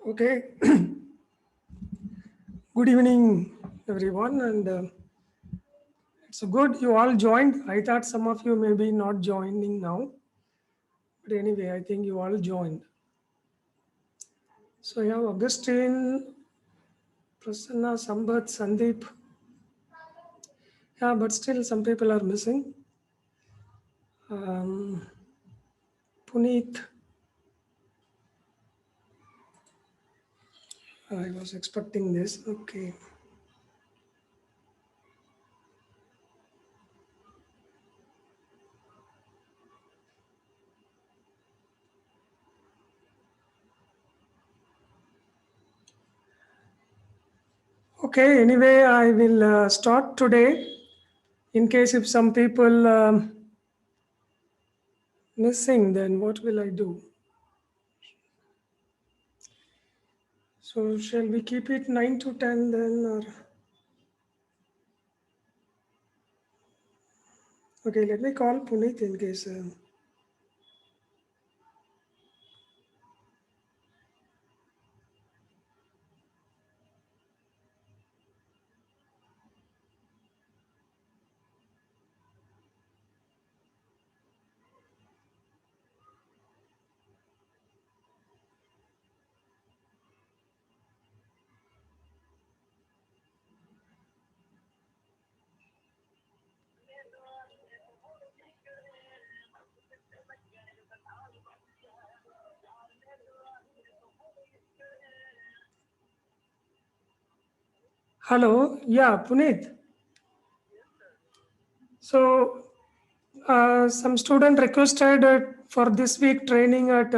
Okay. Good evening, everyone, and it's good you all joined. I thought some of you may be not joining now, but anyway, I think you all joined. So you have Augustine, Prasanna, Sambat, Sandeep. Yeah, but still some people are missing. Um, Puneet, I was expecting this. Okay. Okay. Anyway, I will start today. In case if some people missing, then what will I do? So shall we keep it 9 to 10 then, or okay, let me call Puneet in case. Hello, yeah, Puneet. So some student requested for this week training at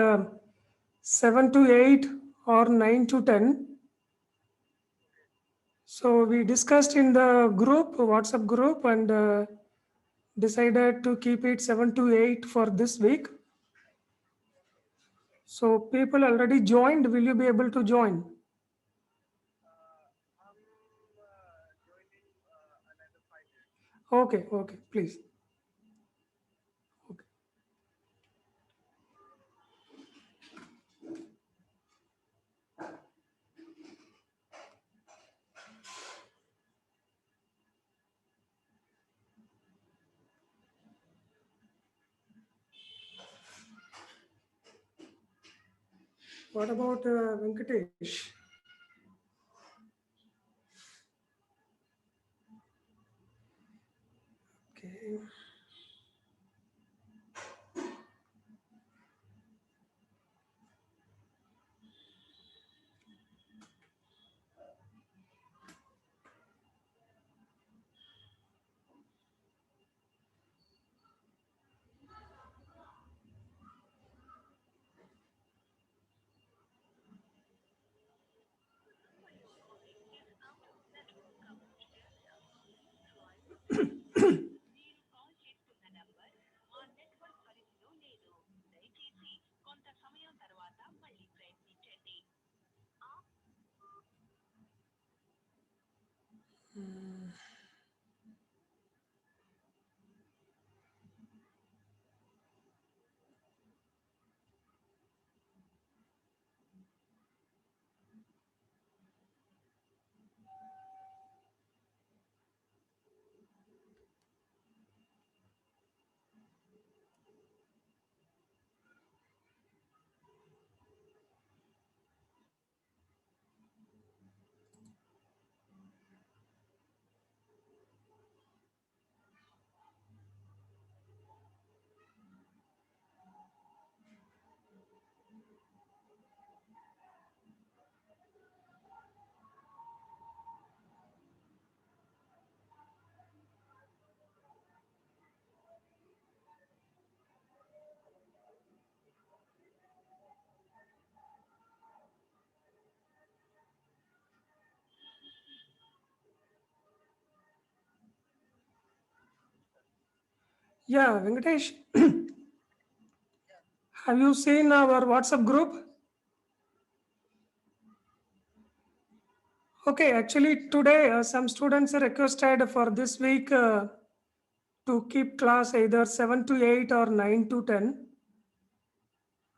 7 to 8 or 9 to 10. So we discussed in the group, WhatsApp group, and decided to keep it 7 to 8 for this week. So people already joined. Will you be able to join? Okay, okay, please. Okay. What about Venkatesh? Okay. Yeah, Venkatesh, have you seen our WhatsApp group? Okay, actually today some students requested for this week to keep class either 7 to 8 or 9 to 10,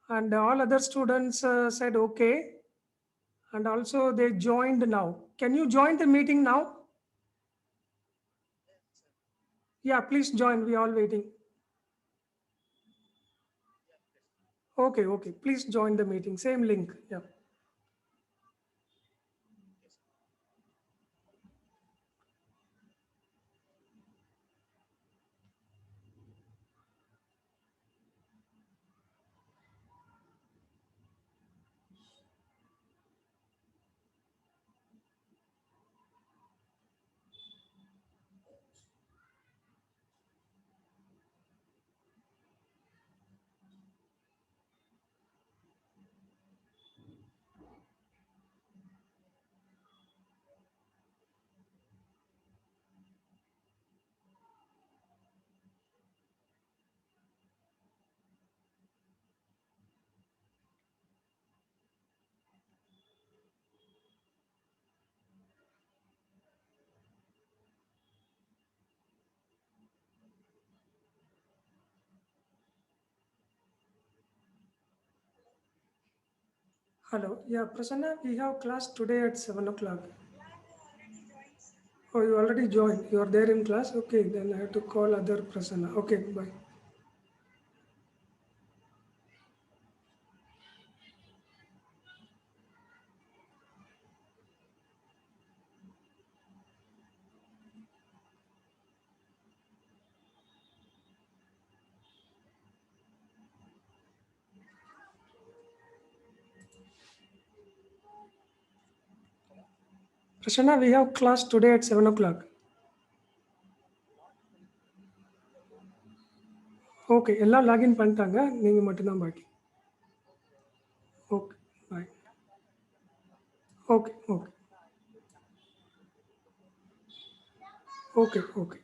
and all other students said okay. And also they joined now. Can you join the meeting now? Yeah, please join. We are all waiting. Okay, okay. Please join the meeting. Same link. Yeah. Hello. Yeah, Prasanna, we have class today at 7 o'clock. Oh, you already joined. You are there in class? Okay, then I have to call other Prasanna. Okay, bye. Prasanna, we have class today at 7 o'clock. Okay எல்லாம் login பண்ணிட்டாங்க நீங்கள் மட்டும்தான் பாக்கி okay bye okay okay okay okay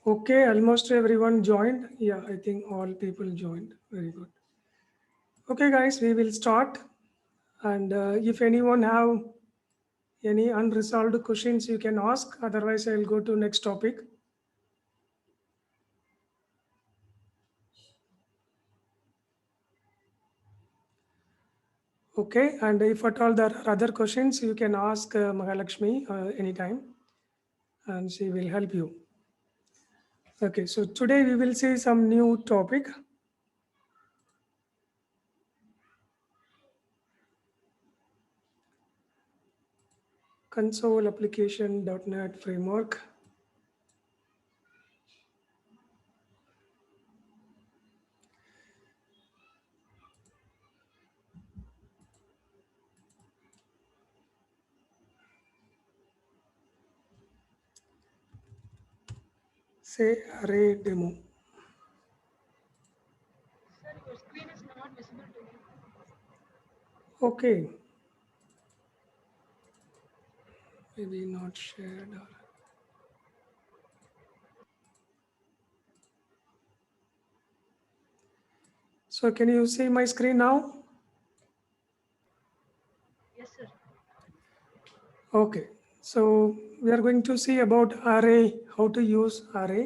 Okay, almost everyone joined. Yeah, I think all people joined. Very good. Okay, guys, we will start. And if anyone have any unresolved questions, you can ask. Otherwise, I'll go to next topic. Okay, and if at all there are other questions, you can ask Mahalakshmi anytime, and she will help you. Okay, so today we will see some new topic. Console application.NET framework. Say array demo. Sir, your screen is not visible to me. Okay. Maybe not shared. So can you see my screen now? Yes, sir. Okay. So we are going to see about array, how to use array.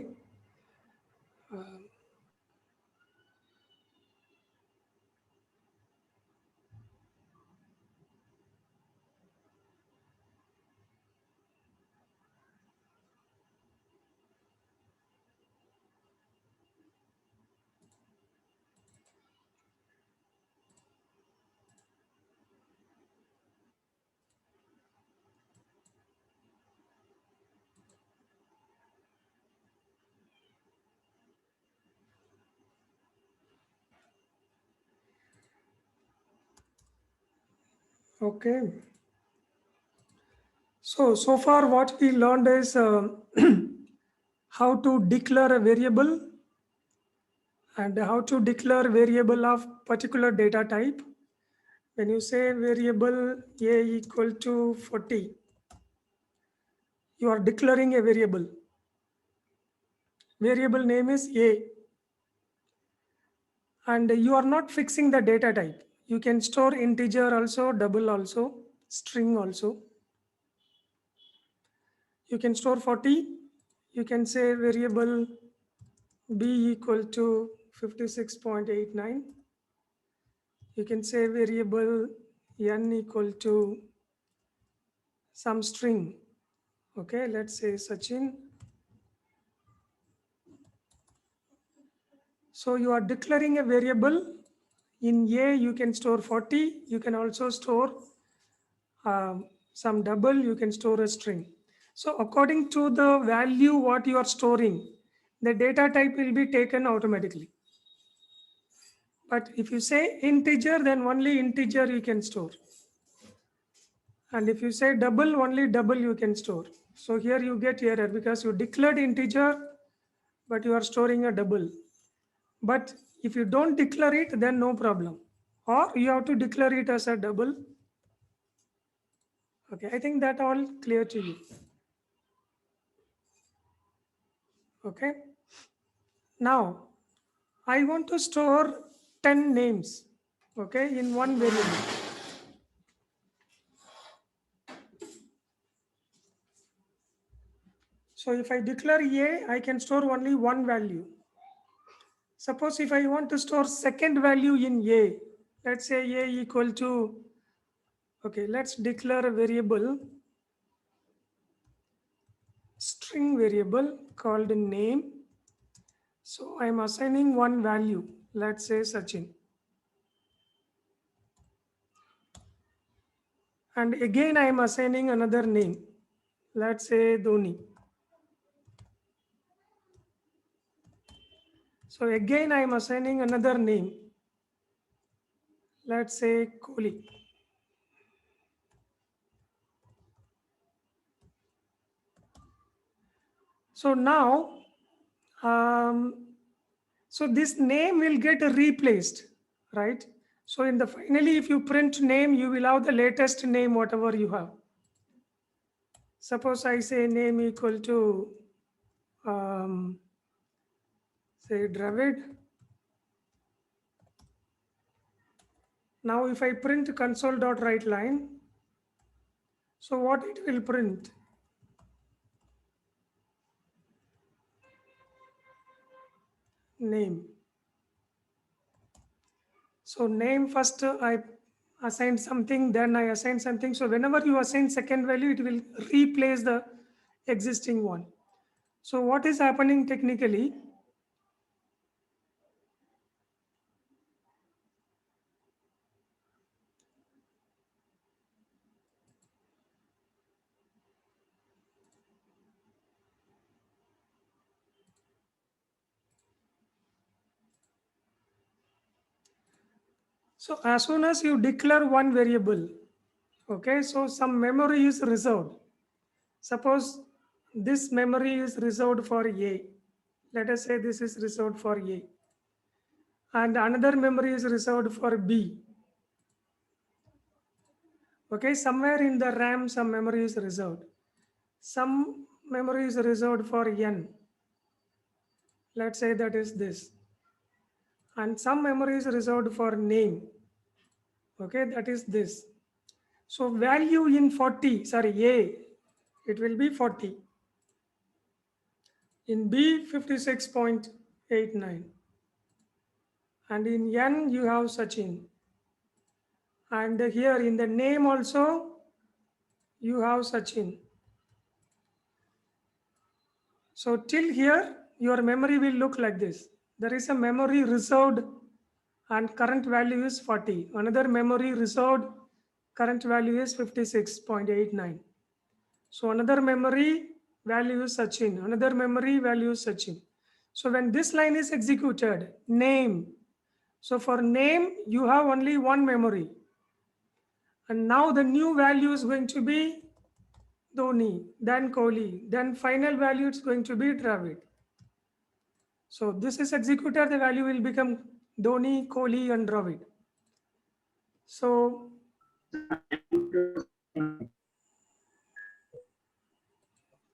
Okay. So far what we learned is how to declare a variable and how to declare variable of particular data type. When you say variable a equal to 40, you are declaring a variable. variable name is A, and you are not fixing the data type. You can store integer also, double also, string also. You can store 40. You can say variable B equal to 56.89. You can say variable N equal to some string. Okay, let's say Sachin. So you are declaring a variable. In A, you can store 40. You can also store some double. You can store a string. So according to the value what you are storing, the data type will be taken automatically. But if you say integer, then only integer you can store. And if you say double, only double you can store. So here you get error because you declared integer, but you are storing a double. But if you don't declare it, then no problem. Or you have to declare it as a double. Okay, I think that all clear to you. Okay. Now, I want to store 10 names, okay, in one variable. So if I declare A, I can store only one value. Suppose if I want to store second value in A, let's say A equal to, okay, let's declare a variable, string variable called name. So I'm assigning one value, let's say Sachin. And again, I am assigning another name, let's say Dhoni. So again, I am assigning another name, let's say Kohli. So now, so this name will get replaced, right? So in the finally, if you print name, you will have the latest name, whatever you have. Suppose I say name equal to, say Dravid. Now if I print console.writeLine, so what it will print? Name. So name first I assign something, then I assign something. So whenever you assign second value, it will replace the existing one. So what is happening technically? So as soon as you declare one variable, okay, so some memory is reserved. Suppose this memory is reserved for A. Let us say this is reserved for A. And another memory is reserved for B. Okay, somewhere in the RAM, some memory is reserved. Some memory is reserved for N. Let's say that is this. And some memory is reserved for name. Okay, that is this. So value in 40, sorry, A, it will be 40. In B, 56.89. And in N, you have Sachin. And here in the name also, you have Sachin. So till here, your memory will look like this. There is a memory reserved and current value is 40. Another memory reserved, current value is 56.89. So another memory value is Sachin. Another memory value is Sachin. So when this line is executed, name. So for name, you have only one memory. And now the new value is going to be Dhoni, then Kohli, then final value is going to be Dravid. So this is executed, the value will become Dhoni, Kohli, and Dravid. So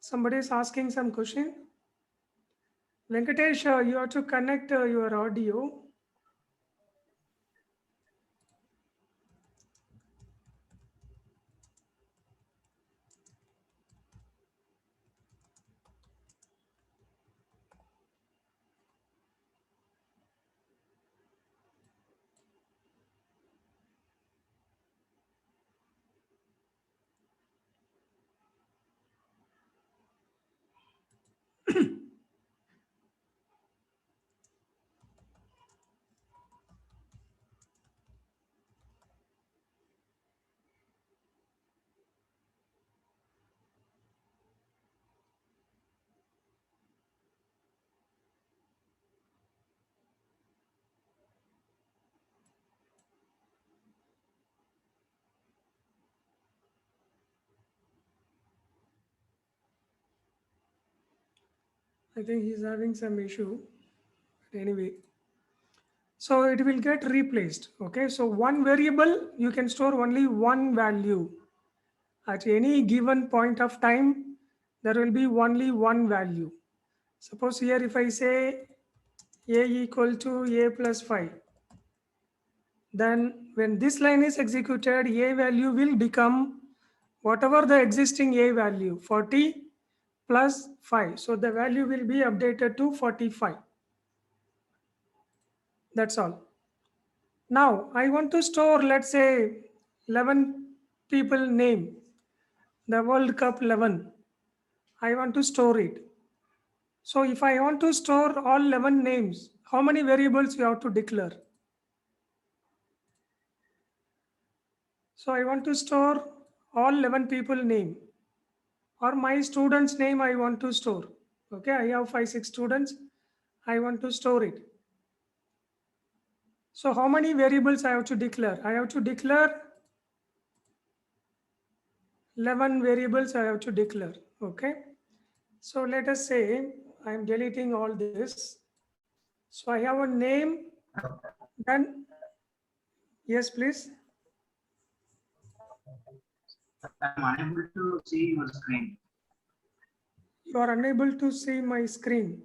somebody is asking some question. Venkatesh, you have to connect your audio. I think he's having some issue. But anyway, so it will get replaced. Okay, so one variable, you can store only one value. At any given point of time, there will be only one value. Suppose here if I say a equal to a plus 5, then when this line is executed, a value will become whatever the existing a value, 40 plus 5. So the value will be updated to 45. That's all. Now I want to store, let's say, 11 people name, the World Cup 11. I want to store it. So if I want to store all 11 names, how many variables you have to declare? So I want to store all 11 people name, or my student's name I want to store. Okay, I have 5, 6 students. I want to store it. So how many variables I have to declare? I have to declare 11 variables I have to declare. Okay. So let us say I am deleting all this. So I have a name, then yes, please. I'm unable to see your screen. You are unable to see my screen.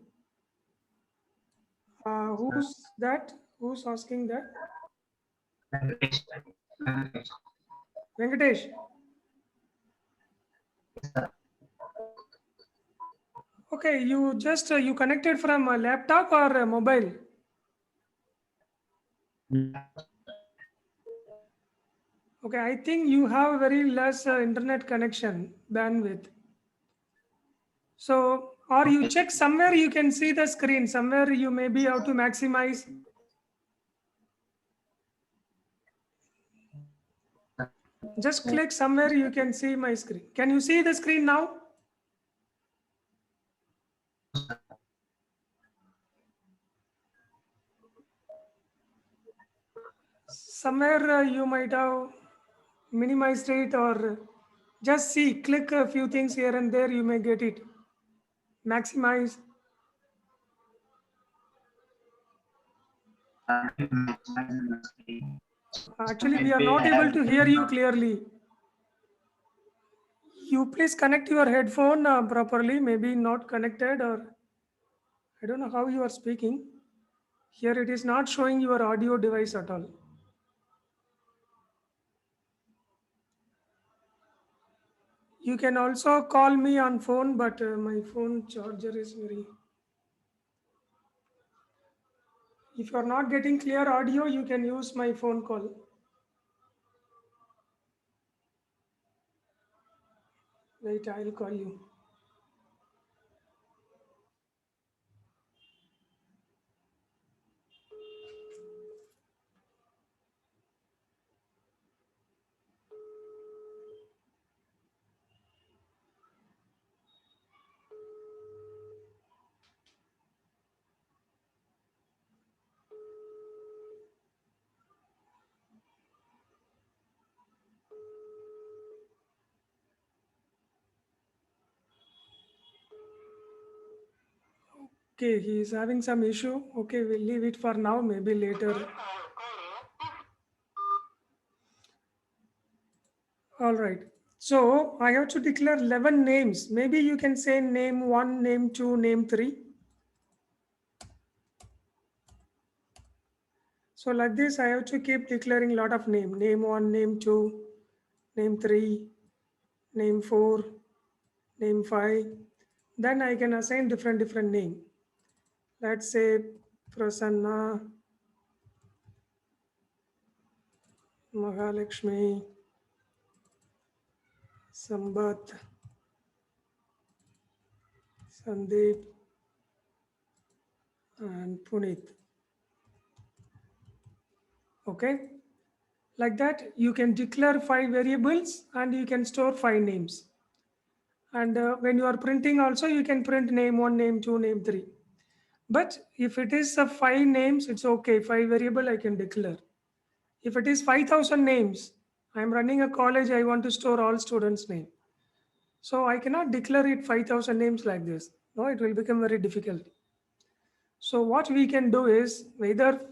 Who's that? Who's asking that? Venkatesh. Venkatesh. Venkatesh. Yes, sir. Okay, you just you connected from a laptop or a mobile? Okay, I think you have very less internet connection bandwidth. So, or you check somewhere you can see the screen. Somewhere you maybe have to maximize. Just click somewhere you can see my screen. Can you see the screen now? Somewhere you might have minimized it, or just see, click a few things here and there, you may get it. Maximize. Actually, we are Maybe not I able have to hear you clearly. You please connect your headphone properly, maybe not connected, or I don't know how you are speaking. Here it is not showing your audio device at all. You can also call me on phone, but my phone charger is very. If you are not getting clear audio, you can use my phone call. Wait, I'll call you. Okay, he is having some issue. Okay, we'll leave it for now, maybe later. All right. So I have to declare 11 names. Maybe you can say name 1, name 2, name 3. So like this, I have to keep declaring lot of name. Name 1, name 2, name 3, name 4, name 5. Then I can assign different name. Let's say Prasanna, Mahalakshmi, Sambat, Sandeep, and Puneet. Okay, like that you can declare 5 variables and you can store 5 names. And when you are printing also, you can print name 1, name 2, name 3. But if it is 5 names, it's okay. 5 variable I can declare. If it is 5,000 names, I'm running a college, I want to store all students' name. So I cannot declare it 5,000 names like this. No, it will become very difficult. So what we can do is either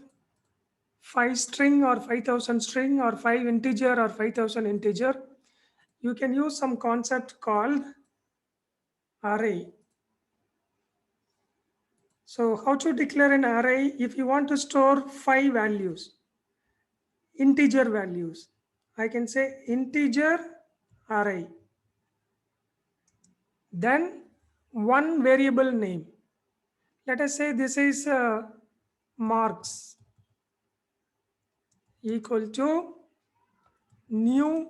5 string or 5,000 string or 5 integer or 5,000 integer. You can use some concept called array. So how to declare an array? If you want to store 5 values, integer values, I can say integer array. Then one variable name. Let us say this is marks equal to new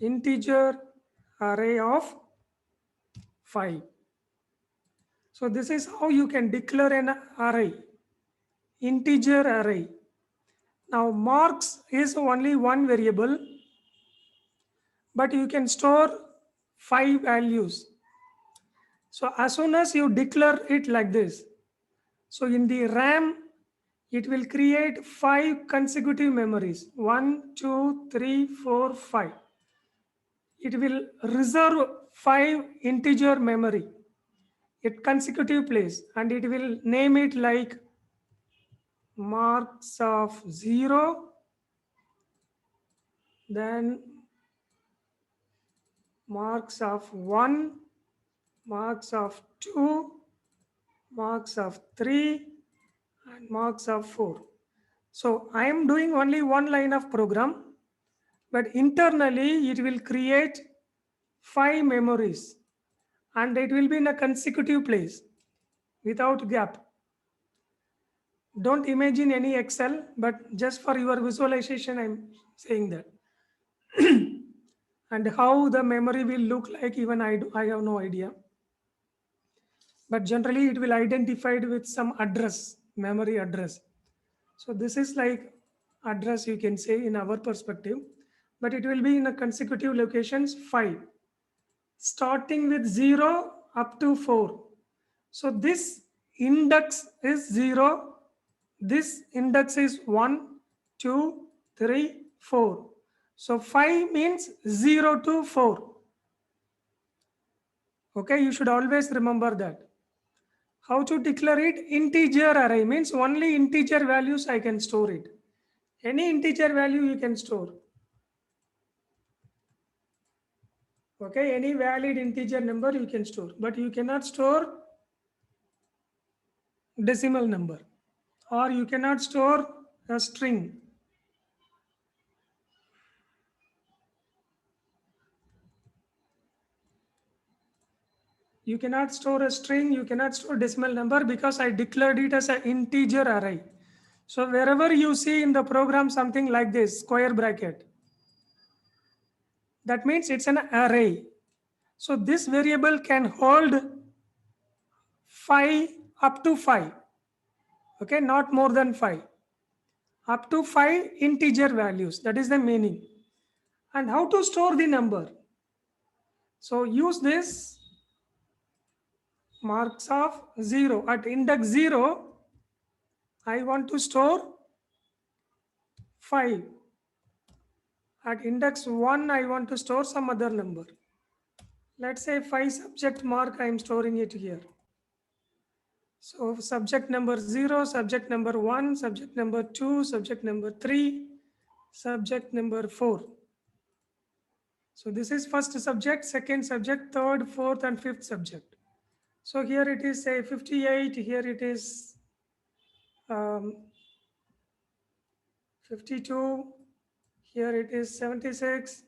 integer array of 5. So this is how you can declare an array, integer array. Now marks is only one variable, but you can store 5 values. So as soon as you declare it like this, so in the RAM, it will create 5 consecutive memories. 1, 2, 3, 4, 5. It will reserve 5 integer memory at consecutive place, and it will name it like marks of 0, then marks of 1, marks of 2, marks of 3, and marks of 4. So I am doing only one line of program, but internally it will create 5 memories and it will be in a consecutive place without gap. Don't imagine any Excel, but just for your visualization, I'm saying that. And how the memory will look like, even I have no idea. But generally it will identified with some address, memory address. So this is like address, you can say, in our perspective, but it will be in a consecutive locations 5, starting with 0 up to 4. So this index is 0, this index is 1, 2, 3, 4. So 5 means 0 to 4. Okay, you should always remember that. How to declare it? Integer array means only integer values I can store it. Any integer value you can store. Okay, any valid integer number you can store, but you cannot store decimal number, or you cannot store a string. You cannot store a string, you cannot store decimal number, because I declared it as an integer array. So wherever you see in the program something like this, square bracket, that means it's an array. So this variable can hold 5 up to 5. Okay, not more than 5. Up to 5 integer values. That is the meaning. And how to store the number? So use this marks of 0. At index 0, I want to store 5. At index 1, I want to store some other number. Let's say 5 subject mark, I am storing it here. So subject number 0, subject number 1, subject number 2, subject number 3, subject number 4. So this is first subject, second subject, third, fourth, and fifth subject. So here it is say 58, here it is 52, here it is 76,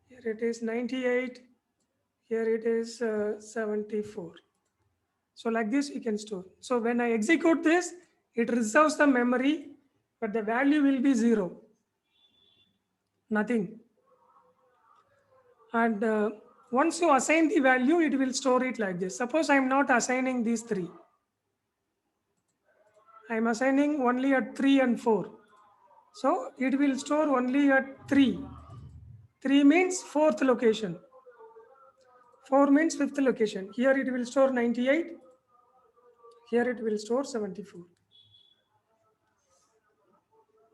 here it is 98, here it is 74. So like this you can store. So when I execute this, it reserves the memory, but the value will be 0, nothing. And once you assign the value, it will store it like this. Suppose I am not assigning these 3. I am assigning only at 3 and 4. So it will store only at 3. 3 means 4th location. 4 means 5th location. Here it will store 98. Here it will store 74.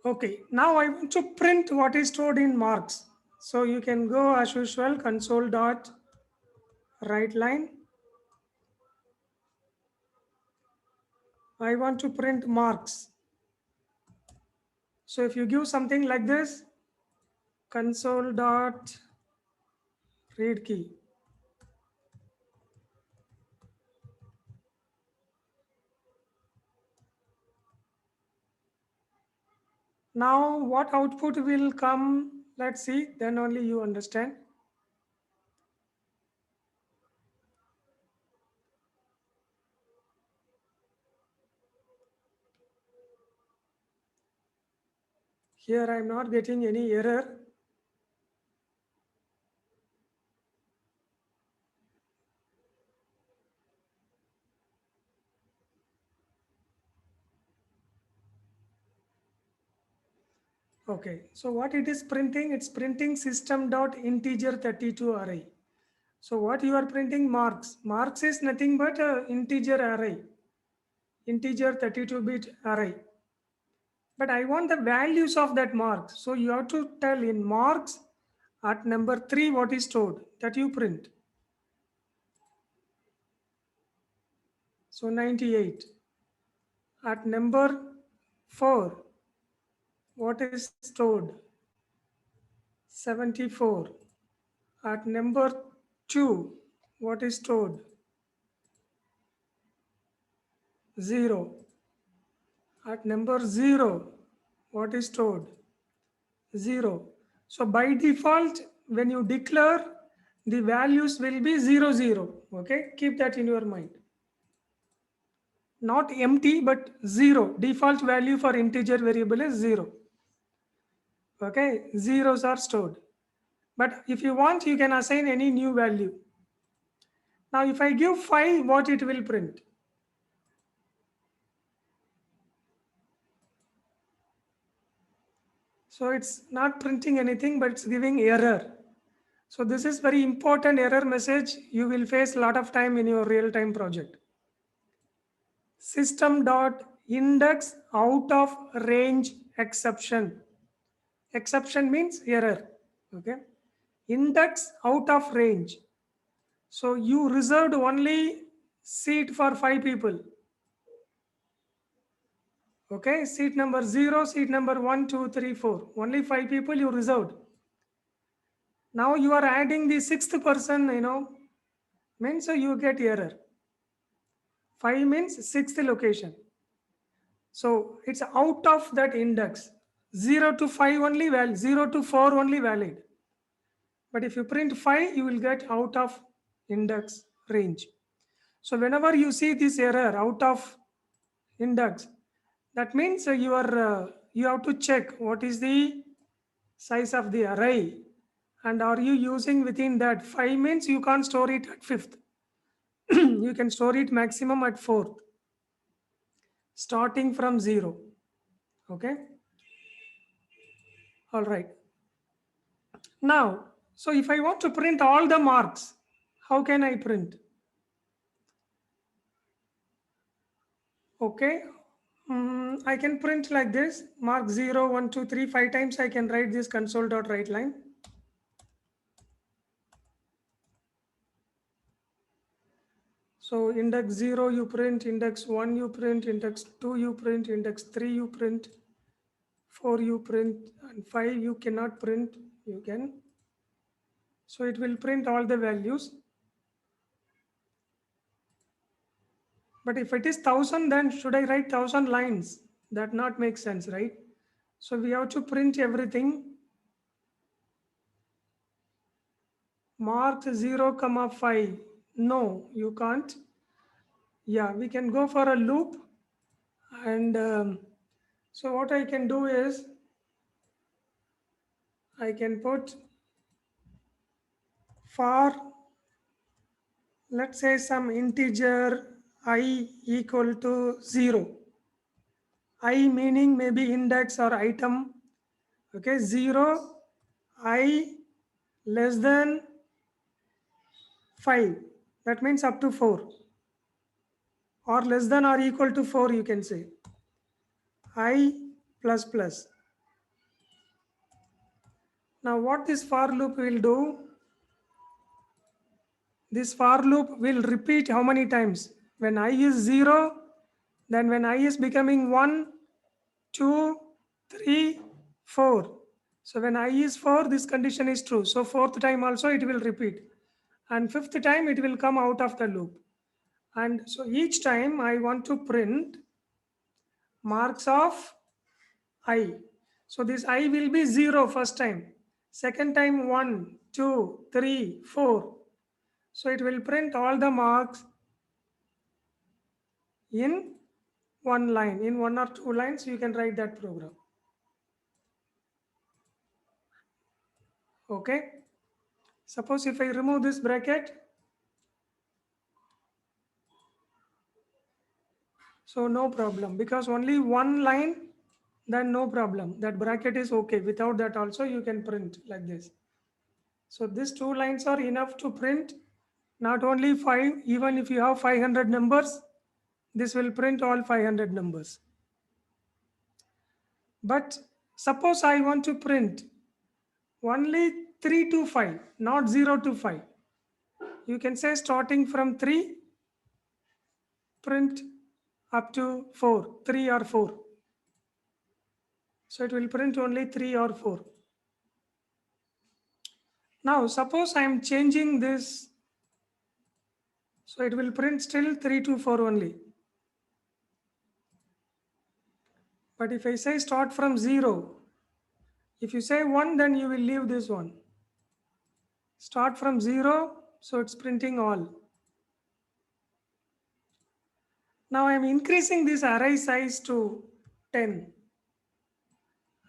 Okay, now I want to print what is stored in marks. So you can go as usual, console dot write line. I want to print marks. So if you give something like this, console dot read key. Now what output will come? Let's see, then only you understand. Here I am not getting any error. Okay, so what it is printing? It's printing system.integer32 array. So what you are printing? Marks. Marks is nothing but a integer array, integer 32-bit array. But I want the values of that mark. So you have to tell in marks at number 3 what is stored, that you print. So 98. At number 4, what is stored? 74. At number 2, what is stored? 0. At number 0, what is stored? 0. So by default, when you declare, the values will be 0, 0. Okay, keep that in your mind. Not empty, but 0. Default value for integer variable is 0. Okay, zeros are stored. But if you want, you can assign any new value. Now, if I give 5, what it will print? So it's not printing anything, but it's giving error. So this is very important error message. You will face a lot of time in your real-time project. System.index out of range exception. Exception means error. Okay. Index out of range. So you reserved only seat for 5 people. Okay, seat number 0, seat number 1, 2, 3, 4. Only 5 people you reserved. Now you are adding the 6th person, means you get error. 5 means 6th location. So it's out of that index. 0 to 5 only valid, 0 to 4 only valid. But if you print 5, you will get out of index range. So whenever you see this error out of index, that means you have to check what is the size of the array, and are you using within that. 5 means you can't store it at 5th. You can store it maximum at 4th, starting from 0. Okay. All right. Now, so if I want to print all the marks, how can I print? Okay. I can print like this, mark 0, 1, 2, 3, 5 times. I can write this console.write line. So index 0 you print, index 1 you print, index 2 you print, index 3 you print, 4 you print, and 5 you cannot print. You can. So it will print all the values. But if it is 1000, then should I write 1000 lines? That not make sense, right? So we have to print everything. Marks 0, comma 5. No, you can't. Yeah, we can go for a loop. And so what I can do is I can put for, let's say, some integer I equal to 0. I meaning maybe index or item. Okay, 0, I less than 5. That means up to 4. Or less than or equal to 4, you can say. I plus plus. Now what this for loop will do, this for loop will repeat how many times? When I is 0, then when I is becoming 1, 2, 3, 4. So when I is 4, this condition is true. So fourth time also it will repeat. And fifth time it will come out of the loop. And so each time I want to print marks of I. So this I will be 0 first time. Second time 1, 2, 3, 4. So it will print all the marks in one line. In one or two lines, you can write that program. Okay. Suppose if I remove this bracket, so no problem, because only one line, then no problem. That bracket is okay. Without that also you can print like this. So these two lines are enough to print not only 5, even if you have 500 numbers, this will print all 500 numbers. But suppose I want to print only 3 to 5, not 0 to 5. You can say starting from 3, print up to 4, 3 or 4. So it will print only 3 or 4. Now suppose I am changing this, so it will print still 3 to 4 only. But if I say start from 0, if you say 1, then you will leave this one. Start from 0, so it's printing all. Now I am increasing this array size to 10.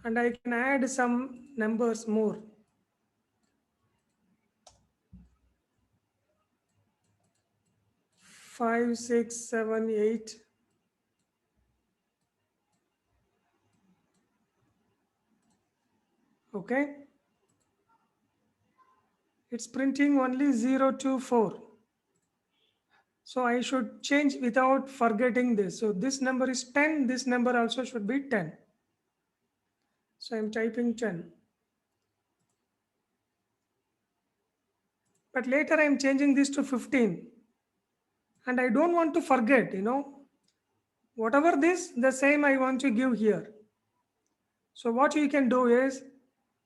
And I can add some numbers more. 5, 6, 7, 8. Okay. It's printing only 0 to 4. So I should change without forgetting this. So this number is 10. This number also should be 10. So I'm typing 10. But later I'm changing this to 15. And I don't want to forget, whatever this, the same I want to give here. So what you can do is,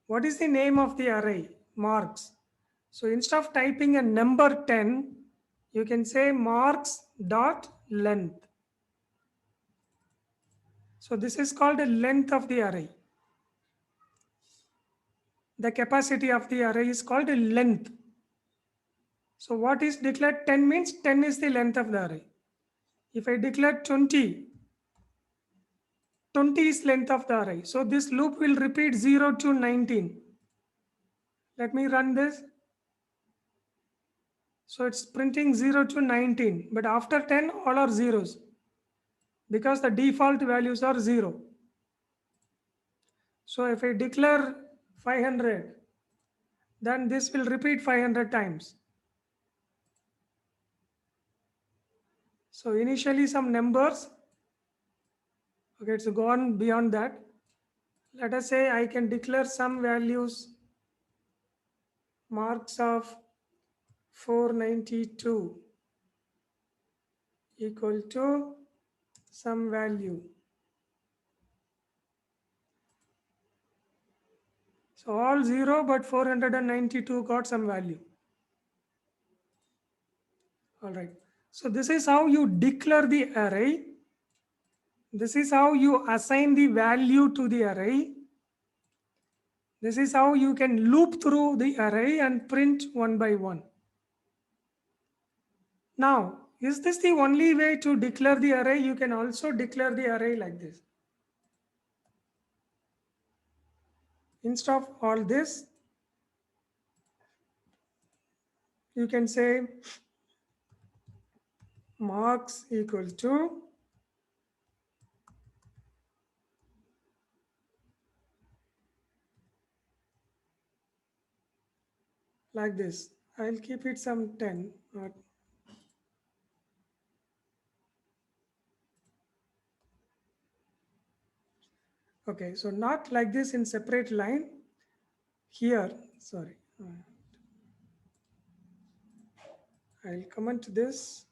what is the name of the array? Marks. So instead of typing a number 10, you can say marks dot length. So this is called the length of the array. The capacity of the array is called a length. So what is declared 10 means 10 is the length of the array. If I declare 20, 20 is length of the array. So this loop will repeat 0 to 19. Let me run this. So it's printing 0 to 19, but after 10 all are zeros because the default values are 0. So if I declare 500, then this will repeat 500 times. So initially some numbers, okay, it's gone beyond that. Let us say I can declare some values, marks of 492 equal to some value. So all 0, but 492 got some value. All right. So this is how you declare the array This is how you assign the value to the array. This is how you can loop through the array and print one by one. Now, is this the only way to declare the array? You can also declare the array like this. Instead of all this, you can say marks equal to like this. I'll keep it some 10. Okay, so not like this in separate line. Here, sorry. I'll comment this.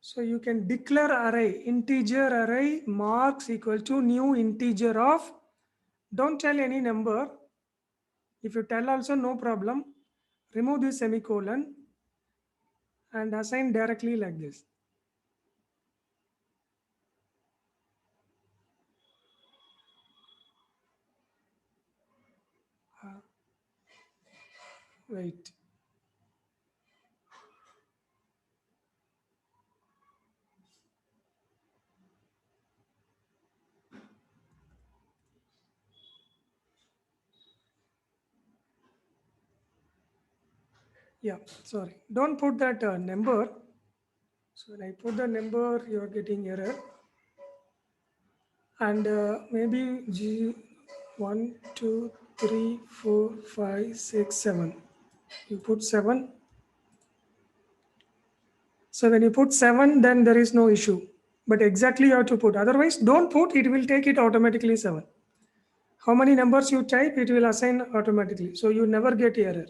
So you can declare array, integer array marks equal to new integer of, don't tell any number. If you tell also, no problem. Remove this semicolon and assign directly like this. Wait. Yeah, sorry. Don't put that number. So when I put the number, you're getting error. And maybe G 1, 2, 3, 4, 5, 6, 7. You put 7. So when you put 7, then there is no issue. But exactly you have to put. Otherwise, don't put, it will take it automatically 7. How many numbers you type, it will assign automatically. So you never get error.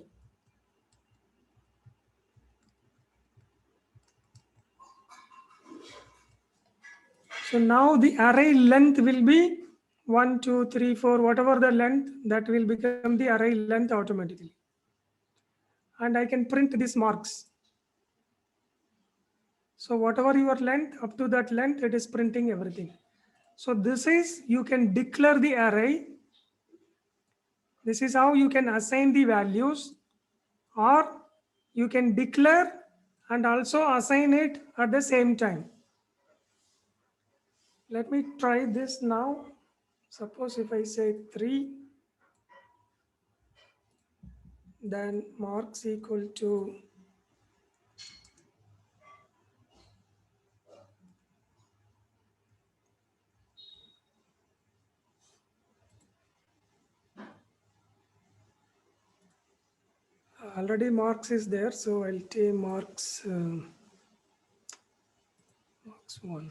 So now the array length will be 1, 2, 3, 4, whatever the length, that will become the array length automatically. And I can print these marks. So whatever your length, up to that length, it is printing everything. So this is, you can declare the array. This is how you can assign the values, or you can declare and also assign it at the same time. Let me try this now. Suppose if I say 3, then marks equal to already marks is there, so I'll take marks marks 1.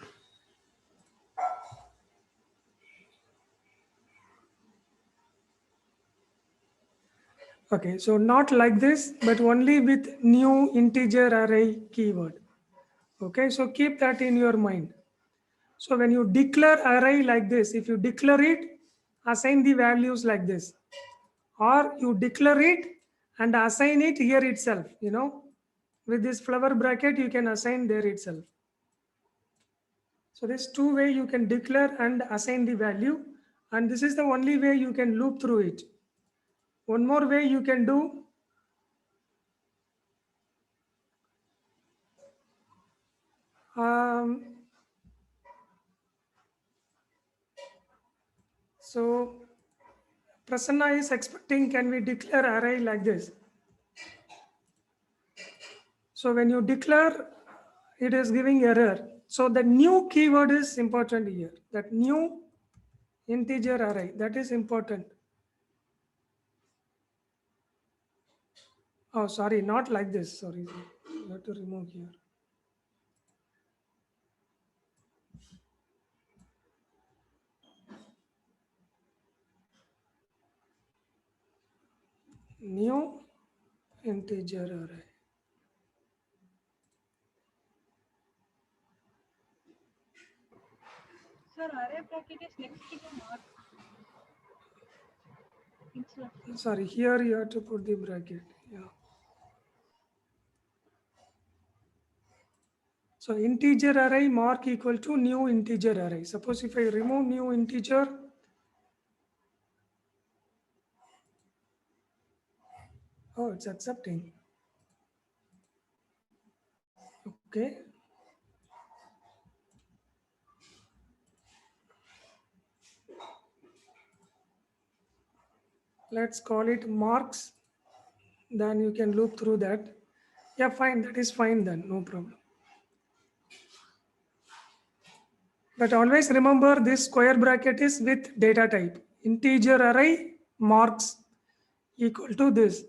Okay, so not like this, but only with new integer array keyword. Okay, so keep that in your mind. So when you declare array like this, if you declare it, assign the values like this, or you declare it and assign it here itself, with this flower bracket, you can assign there itself. So there's two way you can declare and assign the value, and this is the only way you can loop through it. One more way you can do, so Prasanna is expecting, can we declare array like this? So when you declare, it is giving error. So the new keyword is important here. That new integer array, that is important. Oh, sorry, not like this. Sorry, you have to remove here. New integer array. Sir, array bracket is next to the mark. Instead of Sorry, here you have to put the bracket. Yeah. So integer array mark equal to new integer array. Suppose if I remove new integer, oh, it's accepting. Okay. Let's call it marks. Then you can loop through that. Yeah, fine. That is fine then. No problem. But always remember this square bracket is with data type. Integer array marks equal to this.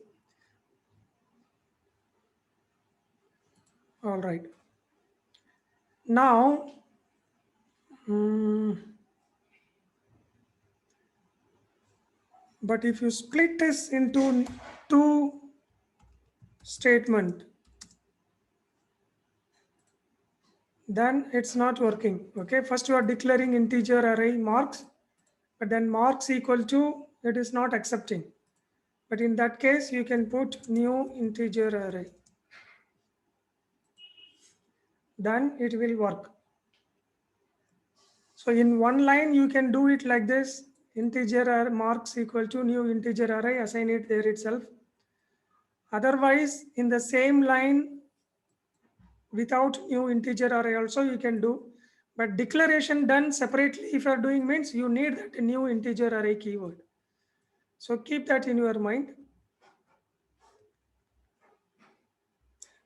All right. Now, but if you split this into two statement, then it's not working. Okay, first you are declaring integer array marks, but then marks equal to, it is not accepting. But in that case, you can put new integer array. Then it will work. So in one line, you can do it like this. Integer array marks equal to new integer array, assign it there itself. Otherwise, in the same line, without new integer array also you can do. But declaration done separately if you are doing means you need that new integer array keyword. So keep that in your mind.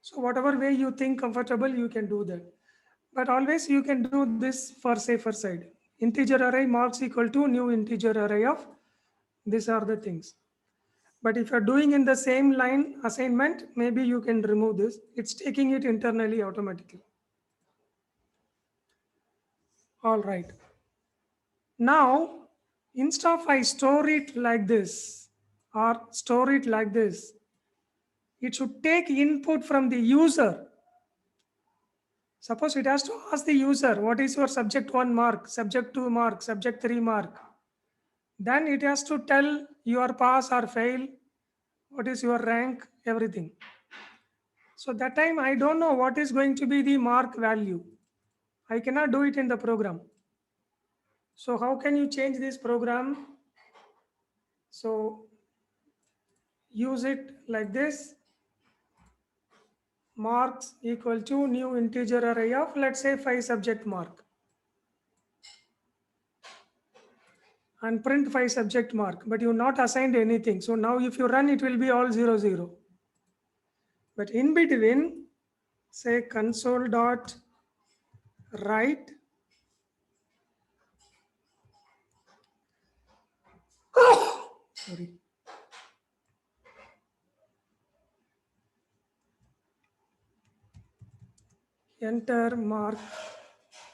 So whatever way you think comfortable, you can do that. But always you can do this for safer side. Integer array marks equal to new integer array of, these are the things. But if you're doing in the same line assignment, maybe you can remove this. It's taking it internally automatically. All right. Now, instead of I store it like this or store it like this, it should take input from the user. Suppose it has to ask the user, what is your subject 1 mark, subject 2 mark, subject 3 mark. Then it has to tell your pass or fail, what is your rank, everything. So that time I don't know what is going to be the mark value. I cannot do it in the program. So how can you change this program? So use it like this. Marks equal to new integer array of, let's say 5 subject mark. And print 5 subject mark, but you not assigned anything. So now if you run, it will be all 0, 0. But in between, say console dot write sorry, enter mark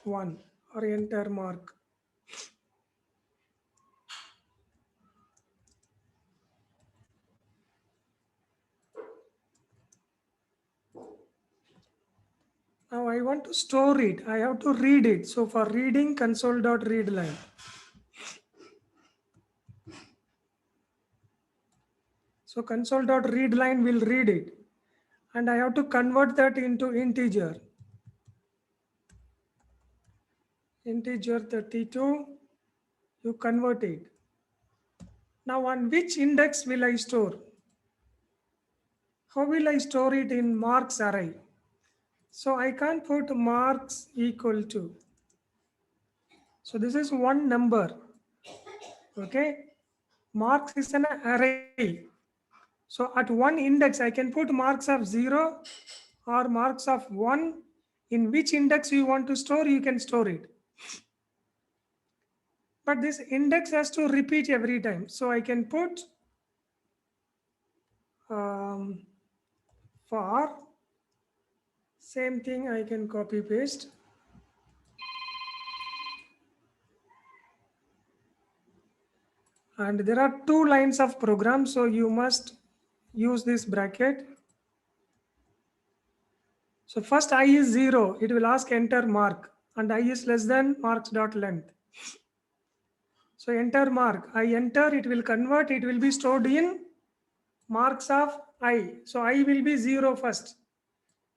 1 or enter mark. Now I want to store it. I have to read it. So for reading, console dot read line. So console dot read line will read it. And I have to convert that into integer. Integer 32, you convert it. Now on which index will I store? How will I store it in marks array? So I can't put marks equal to. So this is one number. Okay. Marks is an array. So at one index, I can put marks of 0 or marks of 1. In which index you want to store, you can store it. But this index has to repeat every time. So I can put for same thing, I can copy paste. And there are 2 lines of program. So you must use this bracket. So first I is 0, it will ask enter mark, and I is less than marks dot length. So enter mark, I enter, it will convert, it will be stored in marks of I. So I will be 0 first.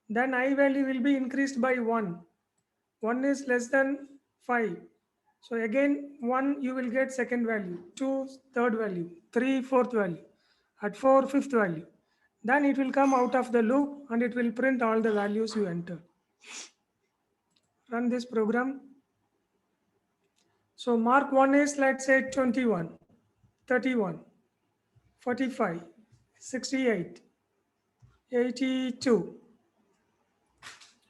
then I value will be increased by 1. 1 is less than 5. So again 1 you will get second value, 2 third value, 3 fourth value, at 4 fifth value. Then it will come out of the loop and it will print all the values you enter. Run this program. So mark 1 is, let's say, 21, 31, 45, 68, 82.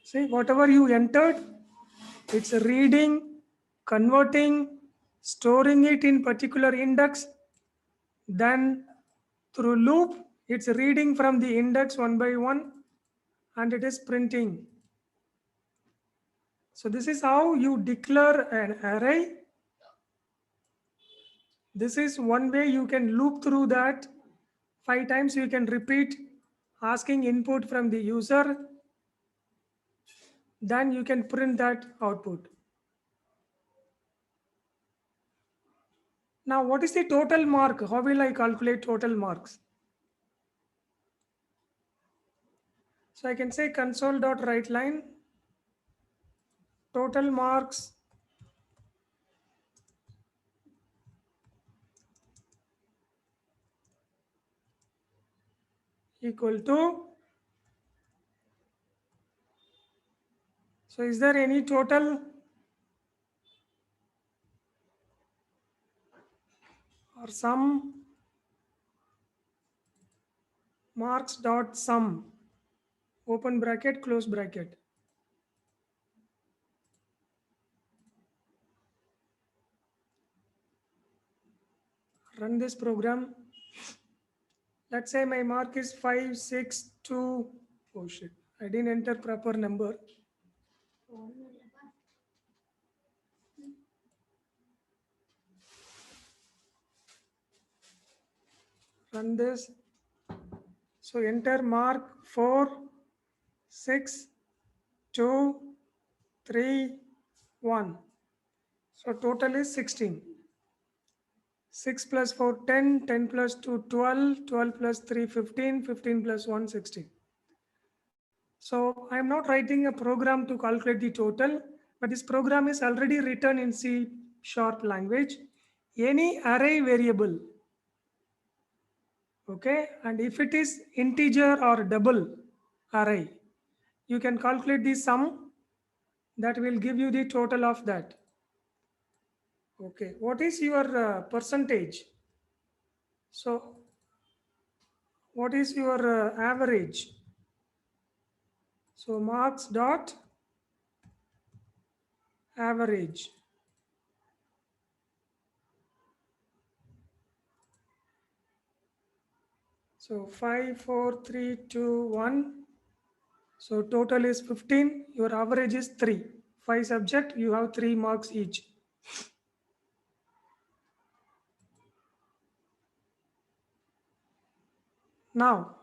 See, whatever you entered, it's reading, converting, storing it in particular index. Then through loop, it's reading from the index one by one and it is printing. So this is how you declare an array. This is one way you can loop through that. 5 times you can repeat asking input from the user. Then you can print that output. Now, what is the total mark? How will I calculate total marks? So I can say console.writeLine total marks equal to. So is there any total or sum? Marks dot sum, open bracket, close bracket. Run this program. Let's say my mark is 562. Oh shit, I didn't enter proper number. Run this. So enter mark 4, 6, 2, 3, 1. So total is 16. 6 plus 4, 10, 10 plus 2, 12, 12 plus 3, 15, 15 plus 1, 16. So I am not writing a program to calculate the total, but this program is already written in C# language. Any array variable, okay, and if it is integer or double array, you can calculate the sum that will give you the total of that. Okay, what is your percentage? So what is your average? So marks dot average. So 5, 4, 3, 2, 1. So total is 15. Your average is 3. 5 subject, you have 3 marks each. Now,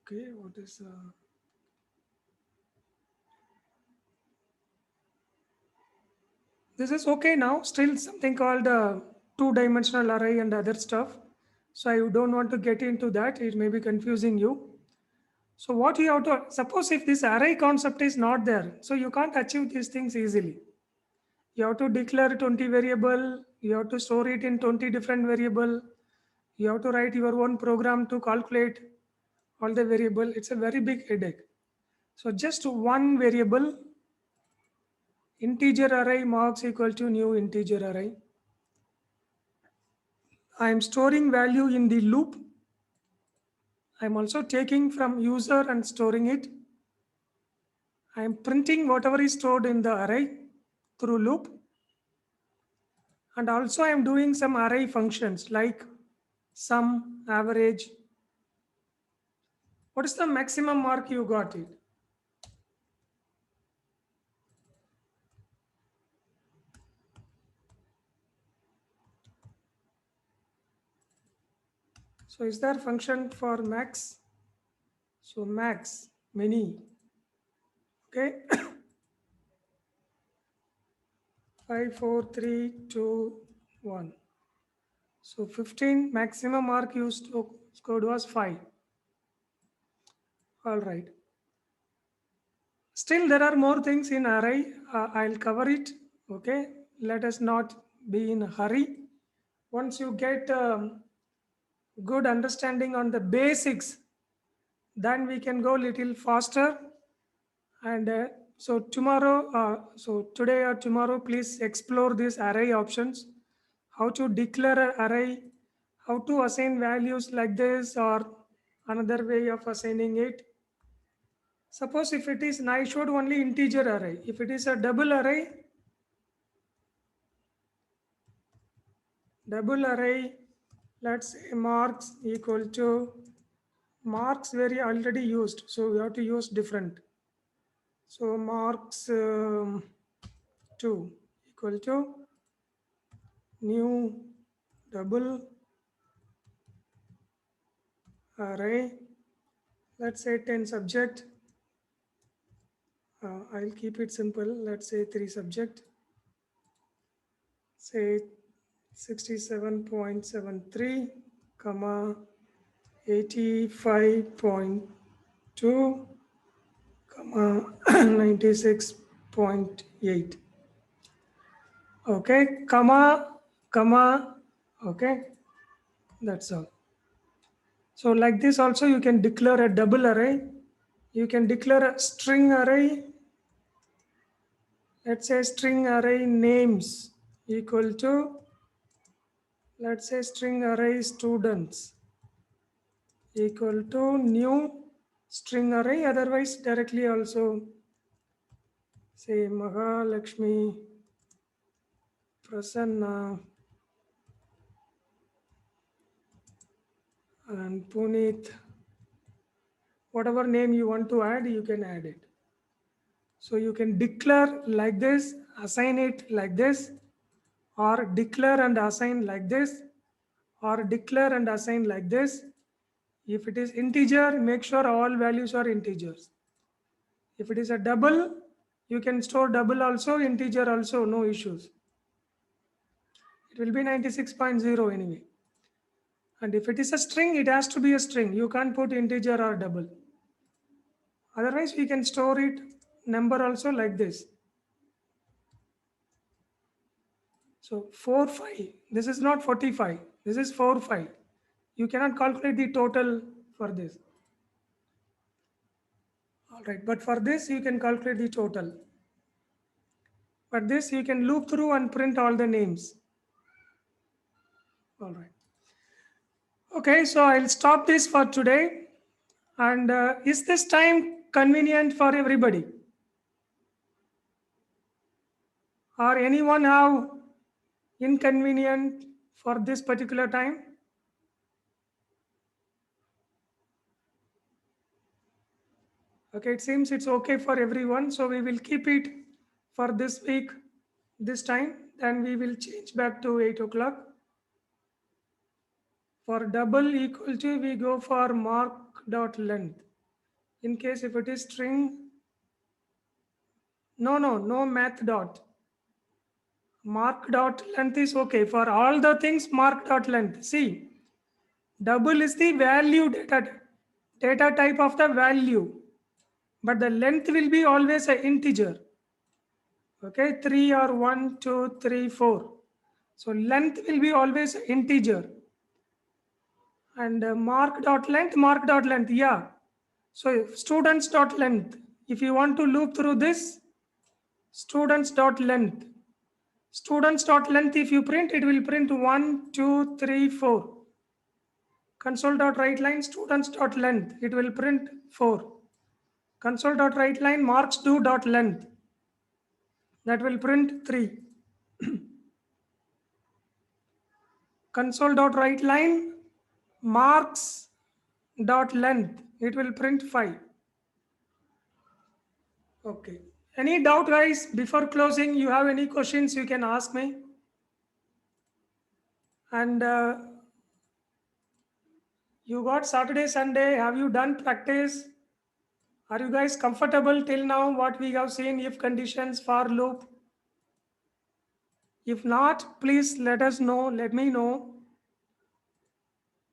okay, what is this is okay now. Still something called two-dimensional array and other stuff. So I don't want to get into that. It may be confusing you. So what you have to, suppose if this array concept is not there, so you can't achieve these things easily. You have to declare 20 variable, you have to store it in 20 different variable, you have to write your own program to calculate all the variable. It's a very big headache. So just one variable, integer array marks equal to new integer array. I am storing value in the loop. I am also taking from user and storing it. I am printing whatever is stored in the array through loop. And also I am doing some array functions like sum, average. What is the maximum mark you got it? So is there function for max? So max, many, okay. 5, 4, 3, 2, 1. So 15 maximum mark you scored was 5. All right. Still, there are more things in array. I'll cover it. Okay. Let us not be in a hurry. Once you get good understanding on the basics, then we can go little faster. And so today or tomorrow, please explore these array options, how to declare an array, how to assign values like this or another way of assigning it. Suppose if it is, I showed only integer array. If it is a double array, let's say marks equal to marks very already used. So we have to use different. So marks 2 equal to new double array. Let's say 10 subject. I'll keep it simple. Let's say 3 subject. Say 67.73, comma 85.2, comma 96.8. Okay, comma, okay, that's all. So like this also you can declare a double array. You can declare a string array. Let's say string array names equal to, let's say string array students equal to new string array. Otherwise directly also say Mahalakshmi, Prasanna, and Puneet. Whatever name you want to add, you can add it. So you can declare like this, assign it like this, or declare and assign like this, or declare and assign like this. If it is integer, make sure all values are integers. If it is a double, you can store double also, integer also, no issues. It will be 96.0 anyway. And if it is a string, it has to be a string. You can't put integer or double. Otherwise, we can store it number also like this. So 4, 5. This is not 45. This is 4, 5. You cannot calculate the total for this. All right. But for this, you can calculate the total. But this, you can loop through and print all the names. All right. Okay. So I'll stop this for today. And is this time convenient for everybody? Or anyone have inconvenient for this particular time? Okay, it seems it's okay for everyone. So we will keep it for this week, this time. Then we will change back to 8 o'clock. For double equal to, we go for mark.length. In case if it is string, no math dot. Mark.length is okay. For all the things, mark.length. See, double is the value data type of the value. But the length will be always an integer. Okay, 3 or 1, 2, 3, 4. So length will be always integer. And mark.length, yeah. So students.length. If you want to loop through this, students.length. Students.length, if you print, it will print 1, 2, 3, 4. Console.writeLine, students.length. It will print 4. Console.writeLine, marks2.length. That will print 3. Console.writeLine, marks.length. It will print 5. Okay. Any doubt, guys? Before closing, you have any questions, you can ask me. And you got Saturday, Sunday. Have you done practice? Are you guys comfortable till now? What we have seen, if conditions, for loop? If not, please let us know. Let me know.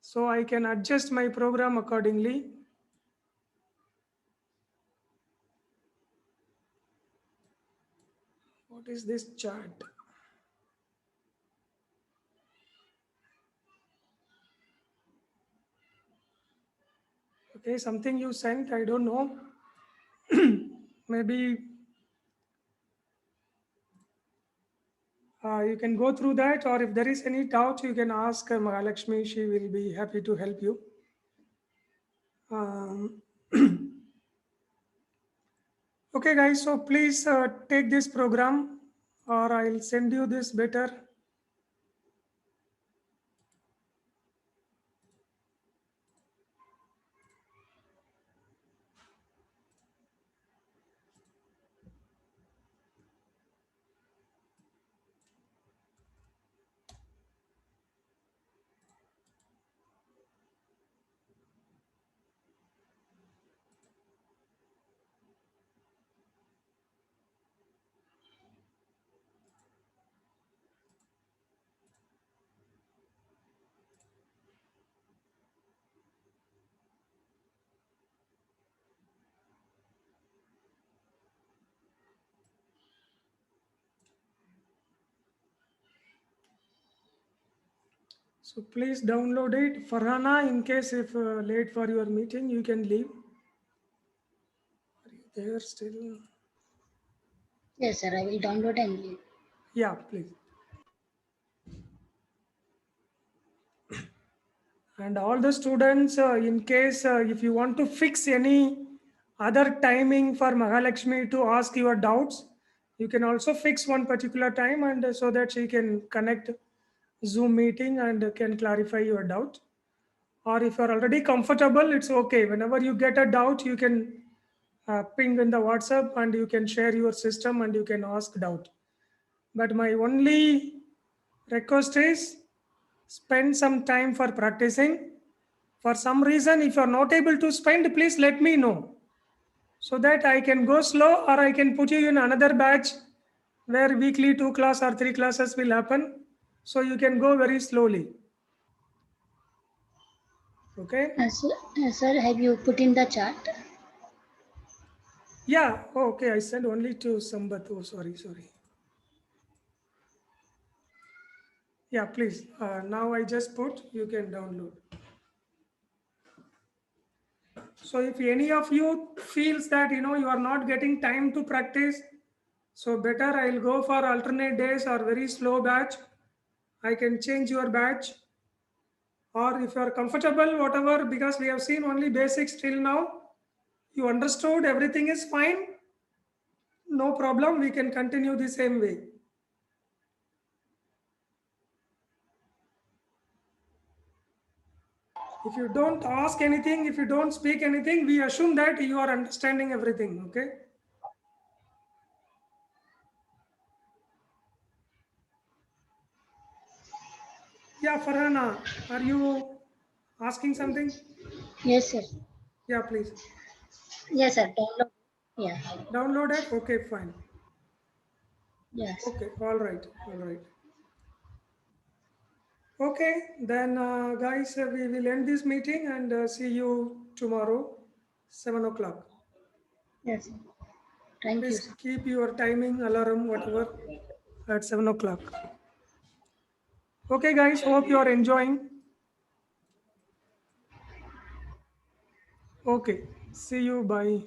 so I can adjust my program accordingly. What is this chat? Okay, something you sent, I don't know. Maybe you can go through that, or if there is any doubt, you can ask Mahalakshmi. She will be happy to help you. Um, okay, guys, so please take this program, or I'll send you this better. So please download it. Farhana, in case if late for your meeting, you can leave. Are you there still? Yes, sir. I will download and leave. Yeah, please. And all the students, in case if you want to fix any other timing for Mahalakshmi to ask your doubts, you can also fix one particular time, and so that she can connect Zoom meeting and can clarify your doubt. Or if you're already comfortable, it's okay. Whenever you get a doubt, you can ping in the WhatsApp and you can share your system and you can ask doubt. But my only request is spend some time for practicing. For some reason, if you're not able to spend, please let me know so that I can go slow, or I can put you in another batch where weekly 2 class or 3 classes will happen. So you can go very slowly. Okay. Sir, have you put in the chat? Yeah. Oh, okay. I sent only to Sambat. Oh, sorry. Yeah, please. Now I just put, you can download. So if any of you feels that, you are not getting time to practice, so better I'll go for alternate days or very slow batch. I can change your batch. Or if you are comfortable, whatever, because we have seen only basics till now, you understood, everything is fine. No problem. We can continue the same way. If you don't ask anything, if you don't speak anything, we assume that you are understanding everything. Okay. Yeah, Farhana, are you asking something? Yes, sir. Yeah, please. Yes, sir. Download. Yeah. Download it. Okay, fine. Yes. Okay, all right. Okay, then guys, we will end this meeting and see you tomorrow, 7 o'clock. Yes, sir. Thank you, Please sir. keep your timing, alarm, whatever, at 7 o'clock. Okay, guys, hope you are enjoying. Okay, see you. Bye.